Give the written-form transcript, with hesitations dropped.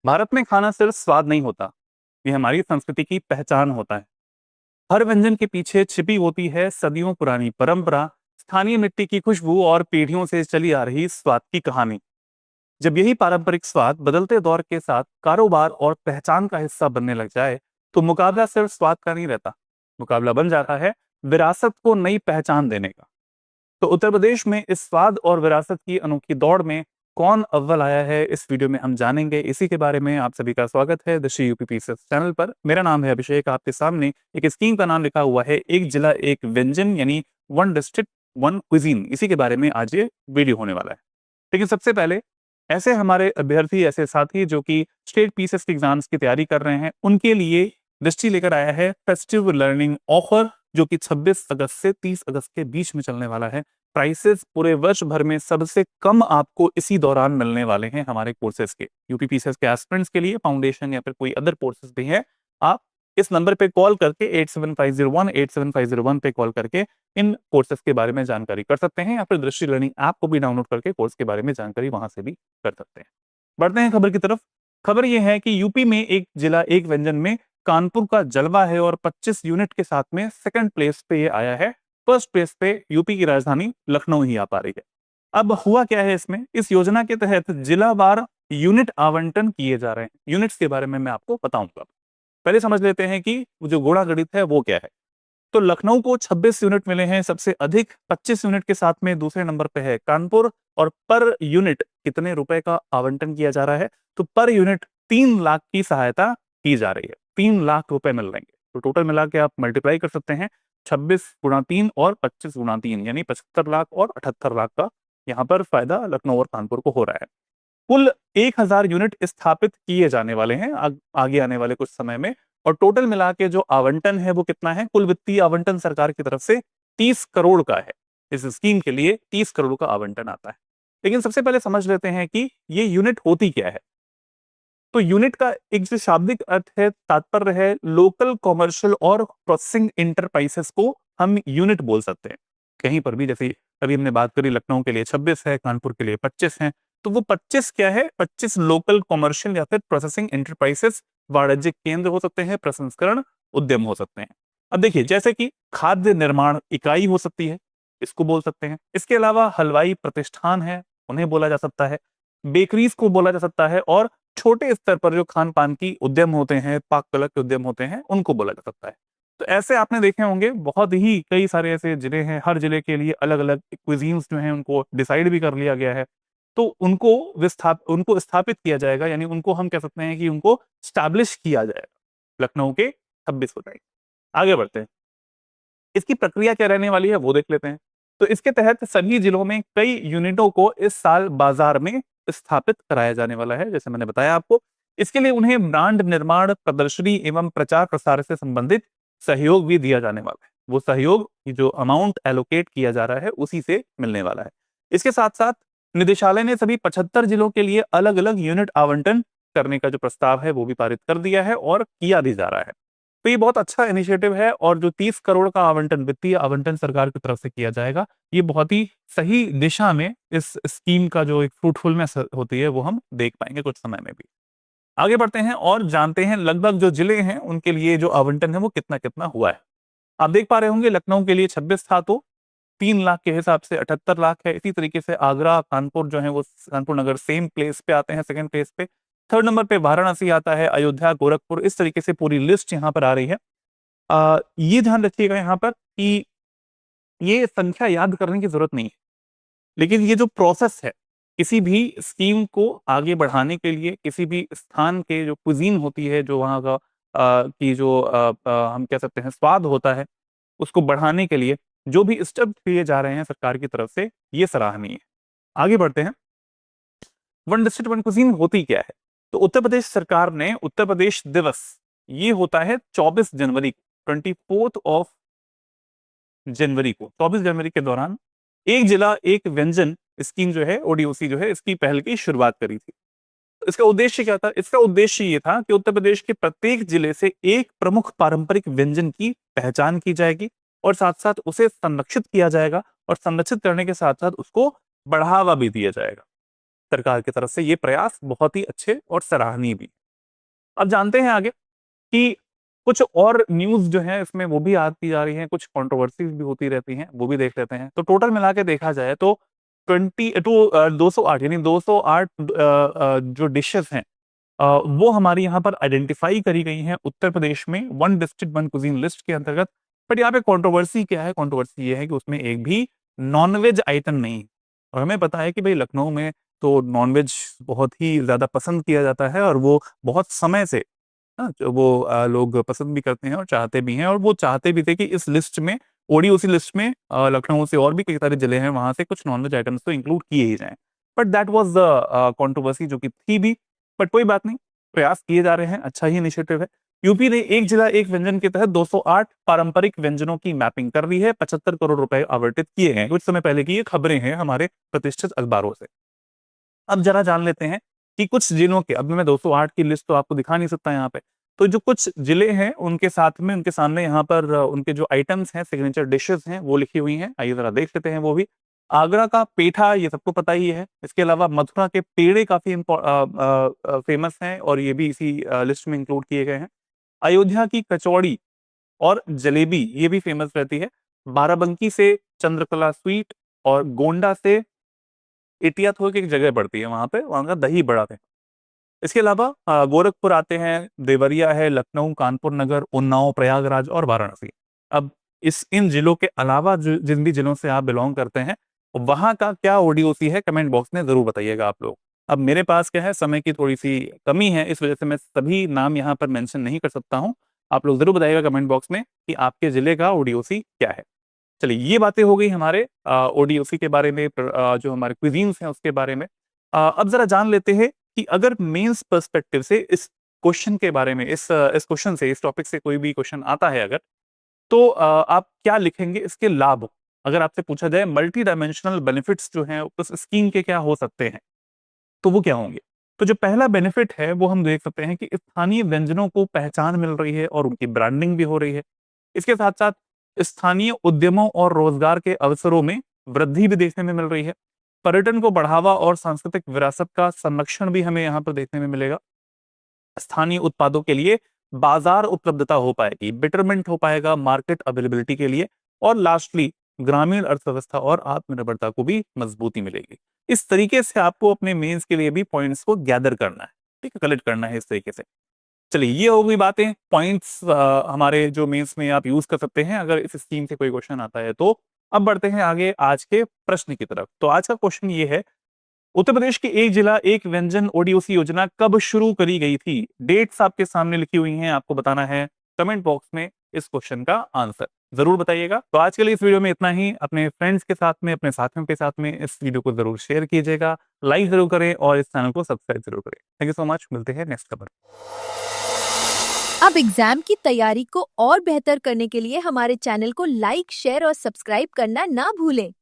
भारत में खाना सिर्फ स्वाद नहीं होता, ये हमारी संस्कृति की पहचान होता है। हर व्यंजन के पीछे छिपी होती है सदियों पुरानी परंपरा, स्थानीय मिट्टी की खुशबू और पीढ़ियों से चली आ रही स्वाद की कहानी। जब यही पारंपरिक स्वाद बदलते दौर के साथ कारोबार और पहचान का हिस्सा बनने लग जाए, तो मुकाबला सिर्फ स्वाद का नहीं रहता, मुकाबला बन जाता है विरासत को नई पहचान देने का। तो उत्तर प्रदेश में इस स्वाद और विरासत की अनोखी दौड़ में कौन अव्वल आया है, इस वीडियो में हम जानेंगे। इसी के बारे में आप सभी का स्वागत है the Shri UP pieces channel पर। मेरा नाम है अभिषेक। आपके सामने एक स्कीम का नाम लिखा हुआ है, एक जिला एक व्यंजन, यानी वन डिस्ट्रिक्ट वन क्विजीन। इसी के बारे में आज ये वीडियो होने वाला है। लेकिन सबसे पहले ऐसे हमारे अभ्यर्थी, ऐसे साथी जो कि स्टेट पीसेस के एग्जाम्स की तैयारी कर रहे हैं, उनके लिए दृष्टि लेकर आया है फेस्टिव लर्निंग ऑफर, जो कि 26 अगस्त से 30 अगस्त के बीच में चलने वाला है। प्राइसेस पूरे वर्ष भर में सबसे कम आपको इसी दौरान मिलने वाले हैं हमारे कोर्सेज के। यूपीपीसीएस के एस्पिरेंट्स के लिए फाउंडेशन या फिर कोई अदर कोर्सेज भी हैं, आप इस नंबर पे कॉल करके 8750187501 पे कॉल करके इन कोर्सेज के बारे में जानकारी कर सकते हैं, या फिर दृष्टि लर्निंग ऐप को भी डाउनलोड करके कोर्स के बारे में जानकारी वहां से भी कर सकते हैं। बढ़ते हैं खबर की तरफ। खबर यह है कि यूपी में एक जिला एक व्यंजन में कानपुर का जलवा है और 25 यूनिट के साथ में सेकंड प्लेस पे ये आया है। फर्स्ट प्लेस पे यूपी की राजधानी लखनऊ ही आ पा रही है। अब हुआ क्या है इसमें, इस योजना के तहत जिलावार यूनिट आवंटन किए जा रहे हैं। यूनिट्स के बारे में मैं आपको बताऊंगा। पहले समझ लेते हैं कि जो गुणा गणित है वो क्या है। तो लखनऊ को 26 यूनिट मिले हैं, सबसे अधिक 25 यूनिट के साथ में दूसरे नंबर पे है कानपुर। और पर यूनिट कितने रुपए का आवंटन किया जा रहा है, तो पर यूनिट 3 लाख की सहायता की जा रही है। 3 लाख रुपए मिल रहे हैं। तो टोटल मिला के आप मल्टीप्लाई कर सकते हैं, 26 गुणा 3 और 25 गुणा 3, यानी 75 लाख और 78 लाख का यहाँ पर फायदा लखनऊ और कानपुर को हो रहा है। कुल 1000 यूनिट स्थापित किए जाने वाले हैं आगे आने वाले कुछ समय में। और टोटल मिला के जो आवंटन है वो कितना है, कुल वित्तीय आवंटन सरकार की तरफ से 30 करोड़ का है। इस स्कीम के लिए 30 करोड़ का आवंटन आता है। लेकिन सबसे पहले समझ लेते हैं कि ये यूनिट होती क्या है। तो यूनिट का एक जो शाब्दिक अर्थ है, तात्पर्य है लोकल कॉमर्शियल और प्रोसेसिंग इंटरप्राइजेस को हम यूनिट बोल सकते हैं। कहीं पर भी, जैसे अभी हमने बात करी लखनऊ के लिए 26 है, कानपुर के लिए 25 है, तो वो 25 क्या है, 25 लोकल कॉमर्शियल या फिर प्रोसेसिंग इंटरप्राइजेस, वाणिज्यिक केंद्र हो सकते हैं, प्रसंस्करण उद्यम हो सकते हैं। अब देखिए, जैसे कि खाद्य निर्माण इकाई हो सकती है, इसको बोल सकते हैं। इसके अलावा हलवाई प्रतिष्ठान है, उन्हें बोला जा सकता है। बेकरीज को बोला जा सकता है। और छोटे स्तर पर जो खान पान की उद्यम होते हैं, पाक कला के उद्यम होते हैं, उनको बोला जा सकता है। तो ऐसे आपने देखे होंगे बहुत ही कई सारे ऐसे जिले हैं, हर जिले के लिए अलग अलग क्विजीन्स जो हैं उनको डिसाइड भी कर लिया गया है। तो उनको स्थापित किया जाएगा, यानी उनको हम कह सकते हैं कि उनको स्टैब्लिश किया जाएगा लखनऊ के 26 हो जाएंगे। आगे बढ़ते हैं, इसकी प्रक्रिया क्या रहने वाली है वो देख लेते हैं। तो इसके तहत सभी जिलों में कई यूनिटों को इस साल बाजार में स्थापित कराया जाने वाला है, जैसे मैंने बताया आपको। इसके लिए उन्हें ब्रांड निर्माण, प्रदर्शनी एवं प्रचार प्रसार से संबंधित सहयोग भी दिया जाने वाला है। वो सहयोग की जो अमाउंट एलोकेट किया जा रहा है उसी से मिलने वाला है। इसके साथ साथ निदेशालय ने सभी 75 जिलों के लिए अलग अलग यूनिट आवंटन करने का जो प्रस्ताव है वो भी पारित कर दिया है और किया भी जा रहा है। तो ये बहुत अच्छा इनिशिएटिव है। और जो 30 करोड़ का आवंटन, वित्तीय आवंटन सरकार की तरफ से किया जाएगा, ये बहुत ही सही दिशा में इस स्कीम का जो एक फ्रूटफुलनेस होती है वो हम देख पाएंगे कुछ समय में भी। आगे बढ़ते हैं और जानते हैं लगभग जो जिले हैं उनके लिए जो आवंटन है वो कितना कितना हुआ है। आप देख पा रहे होंगे लखनऊ के लिए 26 था, तो 3 लाख के हिसाब से 78 लाख है। इसी तरीके से आगरा, कानपुर जो है वो कानपुर नगर सेम प्लेस पे आते हैं, सेकंड प्लेस पे। थर्ड नंबर पे वाराणसी आता है, अयोध्या, गोरखपुर, इस तरीके से पूरी लिस्ट यहाँ पर आ रही है। ये ध्यान रखिएगा यहाँ पर कि ये संख्या याद करने की जरूरत नहीं है, लेकिन ये जो प्रोसेस है किसी भी स्कीम को आगे बढ़ाने के लिए, किसी भी स्थान के जो कुजीन होती है, जो वहाँ का की जो हम कह सकते हैं स्वाद होता है, उसको बढ़ाने के लिए जो भी स्टेप लिए जा रहे हैं सरकार की तरफ से, ये सराहनीय है। आगे बढ़ते हैं, वन डिस्ट्रिक्ट वन कुजीन होती क्या है। तो उत्तर प्रदेश सरकार ने उत्तर प्रदेश दिवस, ये होता है 24 जनवरी को, 24 ऑफ जनवरी को, 24 जनवरी के दौरान एक जिला एक व्यंजन स्कीम जो है, ओडीओसी जो है, इसकी पहल की शुरुआत करी थी। इसका उद्देश्य क्या था? इसका उद्देश्य ये था कि उत्तर प्रदेश के प्रत्येक जिले से एक प्रमुख पारंपरिक व्यंजन की पहचान की जाएगी और साथ साथ उसे संरक्षित किया जाएगा, और संरक्षित करने के साथ साथ उसको बढ़ावा भी दिया जाएगा। सरकार की तरफ से ये प्रयास बहुत ही अच्छे और सराहनीय भी। अब जानते हैं आगे कि कुछ और न्यूज़ जो है इसमें वो भी आती जा रही हैं, कुछ कंट्रोवर्सीज़ भी होती रहती हैं, वो भी देख लेते हैं। तो टोटल मिला के देखा जाए तो 208 यानी 208 जो डिशेज़ हैं वो हमारी यहाँ पर आइडेंटिफ़ाई करी गई हैं उत्तर प्रदेश में one district one cuisine list के अंतर्गत। बट यहाँ पे कंट्रोवर्सी क्या है? कंट्रोवर्सी ये है कि उसमें एक भी नॉन-वेज आइटम नहीं है। और हमें पता है कि भई लखनऊ में तो नॉन-वेज बहुत ही ज़्यादा पसंद किया जाता है और वो बहुत समय से जो वो लोग पसंद भी करते हैं और चाहते भी हैं और वो चाहते भी थे कि इस लिस्ट में ओडीओसी लिस्ट में लखनऊ से और भी कई सारे जिले हैं, वहाँ से कुछ नॉन-वेज आइटम्स तो इंक्लूड किए ही जाएँ। But that was the controversy जो कि थी भी, बट कोई बात नहीं, प्रयास किए जा रहे हैं, अच्छा ही इनिशिएटिव है। यूपी ने एक जिला एक व्यंजन के तहत 208 पारंपरिक व्यंजनों की मैपिंग कर ली है, 75 करोड़ रुपए आवंटित किए हैं। कुछ समय पहले की ये खबरें हैं हमारे प्रतिष्ठित अखबारों से। अब जरा जान लेते हैं कि कुछ जिलों के, अब मैं 208 की लिस्ट तो आपको दिखा नहीं सकता यहाँ पे। तो जो कुछ जिले हैं उनके साथ में उनके सामने यहाँ पर उनके जो आइटम्स हैं, सिग्नेचर डिशेज़ हैं, वो लिखी हुई हैं। आइए ज़रा देख लेते हैं वो भी। आगरा का पेठा ये सबको पता ही है। इसके अलावा मथुरा के पेड़े काफ़ी फ़ेमस हैं और ये भी इसी लिस्ट में इंक्लूड किए गए हैं। अयोध्या की कचौड़ी और जलेबी ये भी फ़ेमस रहती है। बाराबंकी से चंद्रकला स्वीट और गोंडा से एटियाथो की एक जगह पड़ती है वहाँ पे, वहाँ का दही बड़ा फेमस। इसके अलावा गोरखपुर आते हैं, देवरिया है, लखनऊ, कानपुर नगर, उन्नाव, प्रयागराज और वाराणसी। अब इस इन जिलों के अलावा जिन भी जिलों से आप बिलॉन्ग करते हैं, वहाँ का क्या ओडीओसी है कमेंट बॉक्स में ज़रूर बताइएगा आप लोग। अब मेरे पास क्या है, समय की थोड़ी-सी कमी है, इस वजह से मैं सभी नाम यहाँ पर मेंशन नहीं कर सकता हूँ। आप लोग ज़रूर बताइएगा कमेंट बॉक्स में कि आपके जिले का ओडीओसी क्या है। चलिए ये बातें हो गई हमारे ओडीओसी के बारे में, जो हमारे क्विज़ीन्स हैं उसके बारे में। अब ज़रा जान लेते हैं कि अगर मेंस पर्सपेक्टिव से इस क्वेश्चन के बारे में, इस क्वेश्चन से, इस टॉपिक से कोई भी क्वेश्चन आता है अगर, तो आप क्या लिखेंगे इसके लाभ? अगर आपसे पूछा जाए मल्टी डायमेंशनल बेनिफिट्स जो हैं उस स्कीम के क्या हो सकते हैं, तो वो क्या होंगे? तो जो पहला बेनिफिट है वो हम देख सकते हैं कि स्थानीय व्यंजनों को पहचान मिल रही है और उनकी ब्रांडिंग भी हो रही है। इसके साथ-साथ स्थानीय उद्यमों और रोजगार के अवसरों में वृद्धि भी देखने में मिल रही है। पर्यटन को बढ़ावा और सांस्कृतिक विरासत का संरक्षण भी हमें यहाँ पर देखने में मिलेगा। स्थानीय उत्पादों के लिए बाजार उपलब्धता हो पाएगी, बेटरमेंट हो पाएगा मार्केट अवेलेबिलिटी के लिए और लास्टली ग्रामीण अर्थव्यवस्था और आत्मनिर्भरता को भी मजबूती मिलेगी। इस तरीके से आपको अपने मेंस के लिए भी पॉइंट्स को गैदर करना है, ठीक है, कलेक्ट करना है इस तरीके से। चलिए ये हो गई बातें, पॉइंट्स हमारे जो मेंस में आप यूज कर सकते हैं अगर इस स्कीम से कोई क्वेश्चन आता है तो। अब बढ़ते हैं आगे आज के प्रश्न की तरफ। तो आज का क्वेश्चन ये है, उत्तर प्रदेश की एक जिला एक व्यंजन ओडीओसी योजना कब शुरू करी गई थी? डेट्स आपके सामने लिखी हुई हैं, आपको बताना है कमेंट बॉक्स में इस क्वेश्चन का आंसर। जरूर बताइएगा। तो आज के लिए इस वीडियो में इतना ही। अपने फ्रेंड्स के साथ में, अपने साथियों के साथ में इस वीडियो को जरूर शेयर कीजिएगा, लाइक जरूर करें और इस चैनल को सब्सक्राइब जरूर करें। Thank you so much. मिलते हैं नेक्स्ट खबर। अब एग्जाम की तैयारी को और बेहतर करने के लिए हमारे चैनल को लाइक, शेयर और सब्सक्राइब करना ना भूलें।